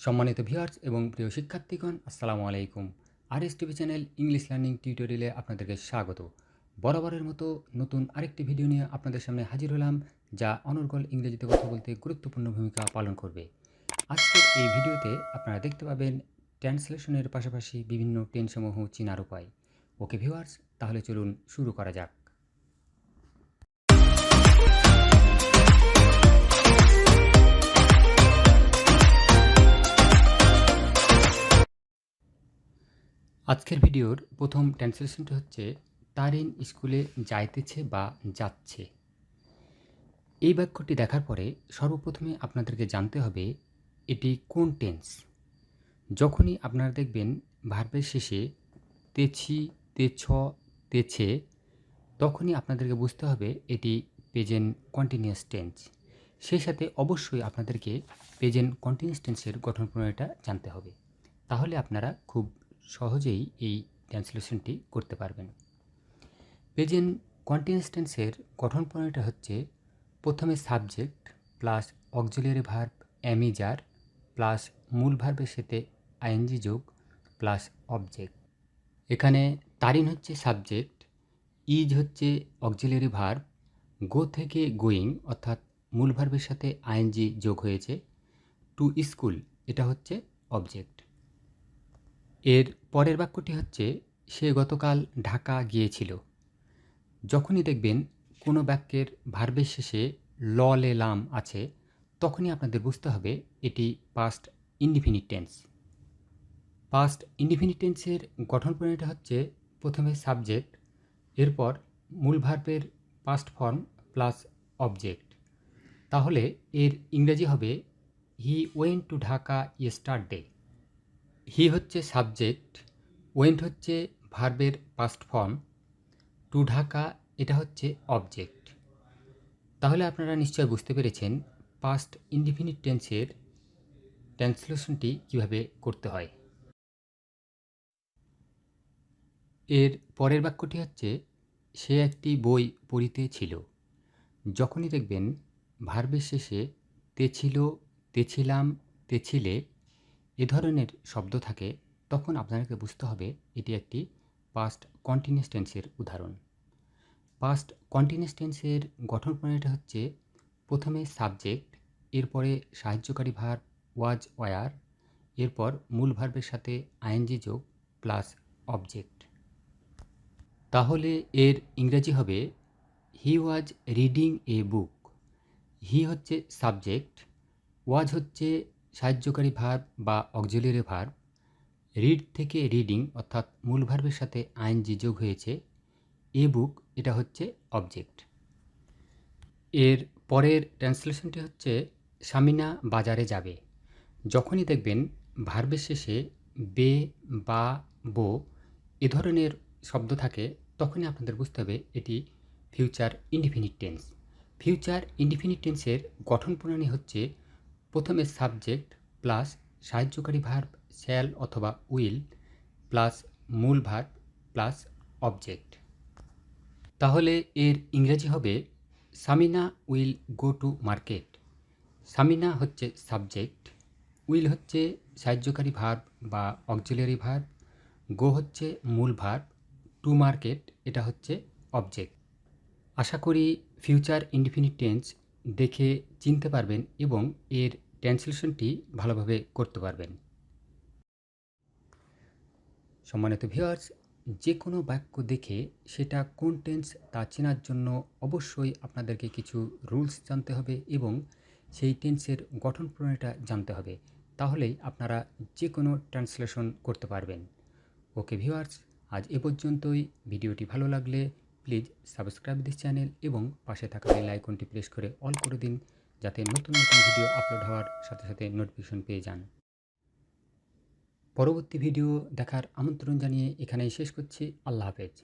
সম্মানিত ভিউয়ার্স এবং প্রিয় শিক্ষার্থীগণ, আসসালামু আলাইকুম। RS TV channel English learning টিউটোরিয়ালে আপনাদেরকে স্বাগত। বরাবরের মতো নতুন আরেকটি ভিডিও নিয়ে আপনাদের সামনে হাজির হলাম, যা অনর্গল ইংরেজিতে কথা বলতে গুরুত্বপূর্ণ ভূমিকা পালন করবে। আজকের এই ভিডিওতে আপনারা দেখতে পাবেন ট্রান্সলেশনের পাশাপাশি বিভিন্ন টেন্সসমূহ চেনার উপায়। ওকে ভিউয়ার্স, তাহলে চলুন শুরু করা যাক। আজকের ভিডিওর প্রথম ট্রান্সলেশনটি হচ্ছে তারিন স্কুলে যাইতেছে বা যাচ্ছে। এই বাক্যটি দেখার পরে সর্বপ্রথমে আপনাদেরকে জানতে হবে এটি কোন টেন্স। যখনই আপনারা দেখবেন ভার্বের শেষে তেছি, তেছ, তেছে, তখনই আপনাদেরকে বুঝতে হবে এটি প্রেজেন্ট কন্টিনিউয়াস টেন্স। সেই সাথে অবশ্যই আপনাদেরকে প্রেজেন্ট কন্টিনিউয়াস টেন্সের গঠন প্রণালীটা জানতে হবে। তাহলে আপনারা খুব সহজেই এই ট্রান্সলেশনটি করতে পারবেন। প্রেজেন্ট কন্টিনিউয়াস টেন্সের গঠন প্রণালীটা হচ্ছে প্রথমে subject plus auxiliary verb am is are plus মূল ভার্বের সাথে আইএনজি যোগ প্লাস অবজেক্ট। এখানে তারিন হচ্ছে সাবজেক্ট, ইজ হচ্ছে অক্সিলিয়ারি ভার্ব, গো থেকে গোয়িং অর্থাৎ মূল ভার্বের সাথে আইএনজি যোগ হয়েছে, টু স্কুল এটা হচ্ছে অবজেক্ট। এর পরের বাক্যটি হচ্ছে সে গতকাল ঢাকা গিয়েছিল। যখনই দেখবেন কোনো বাক্যের ভার্বের শেষে ল লে লাম আছে, তখনই আপনাদের বুঝতে হবে এটি past indefinite tense. Past indefinite টেন্সের গঠন প্রণালীটা হচ্ছে প্রথমে সাবজেক্ট, এরপর মূল ভার্বের পাস্ট ফর্ম প্লাস অবজেক্ট। তাহলে এর ইংরেজি হবে he went to Dhaka yesterday. He হচ্ছে সাবজেক্ট, ওয়েন্ট হচ্ছে ভার্বের পাস্ট ফর্ম, টু ঢাকা এটা হচ্ছে অবজেক্ট। তাহলে আপনারা নিশ্চয় বুঝতে পেরেছেন পাস্ট ইনডিফিনিট টেন্সের ট্রান্সলেশনটি কিভাবে করতে হয়। এর পরের বাক্যটি হচ্ছে সে একটি বই পড়িতে ছিল। যখনই দেখবেন ভার্বের শেষে তেছিল, তেছিলাম, তেছিলে এ ধরনের শব্দ থাকে, তখন আপনাকে বুঝতে হবে এটি একটি পাস্ট কন্টিনিউয়াস টেন্সের উদাহরণ। পাস্ট কন্টিনিউয়াস টেন্সের গঠন প্রণালীটা হচ্ছে প্রথমে সাবজেক্ট, এরপরে সাহায্যকারী ভার্ব ওয়াজ ওয়ার, এরপর মূল ভার্বের সাথে আইএনজি যোগ প্লাস অবজেক্ট। তাহলে এর ইংরেজি হবে হি ওয়াজ রিডিং এ বুক। হি হচ্ছে সাবজেক্ট, ওয়াজ হচ্ছে সাহায্যকারী ভার্ব বা অক্সিলিয়ারি ভার্ব, রিড থেকে রিডিং অর্থাৎ মূল ভার্বের সাথে আইএনজি যোগ হয়েছে, এ বুক এটা হচ্ছে অবজেক্ট। এর পরের ট্রান্সলেশনটি হচ্ছে সামিনা বাজারে যাবে। যখনই দেখবেন ভার্বের শেষে বে, বা, বো এ ধরনের শব্দ থাকে, তখনই আপনাদের বুঝতে হবে এটি future indefinite tense. Future indefinite টেন্সের গঠন প্রণালী হচ্ছে প্রথমে সাবজেক্ট প্লাস সাহায্যকারী ভার্ব শ্যাল অথবা উইল প্লাস মূল ভার্ব প্লাস অবজেক্ট। তাহলে এর ইংরেজি হবে Samina will go to market. Samina হচ্ছে সাবজেক্ট, উইল হচ্ছে সাহায্যকারী ভার্ব বা অক্সিলিয়ারি ভার্ব, গো হচ্ছে মূল ভার্ব, টু মার্কেট এটা হচ্ছে অবজেক্ট। আশা করি ফিউচার ইনডিফিনিট টেন্স দেখে চিনতে পারবেন এবং এর ট্রান্সলেশনটি ভালোভাবে করতে পারবেন। সম্মানিত ভিউয়ার্স, যে কোনো বাক্য দেখে সেটা কোন টেন্স তা চেনার জন্য অবশ্যই আপনাদেরকে কিছু রুলস জানতে হবে এবং সেই টেন্সের গঠন প্রণালীটা জানতে হবে। তাহলেই আপনারা যে কোনো ট্রান্সলেশন করতে পারবেন। ওকে ভিউয়ার্স, আজ এ পর্যন্তই। ভিডিওটি ভালো লাগলে প্লিজ সাবস্ক্রাইব দিস চ্যানেল এবং পাশে থাকা বেল আইকনটি প্রেস করে অল করে দিন, যাতে নতুন নতুন ভিডিও আপলোড হওয়ার সাথে সাথে নোটিফিকেশন পেয়ে যান। পরবর্তী ভিডিও দেখার আমন্ত্রণ জানিয়ে এখানেই শেষ করছি। আল্লাহ হাফেজ।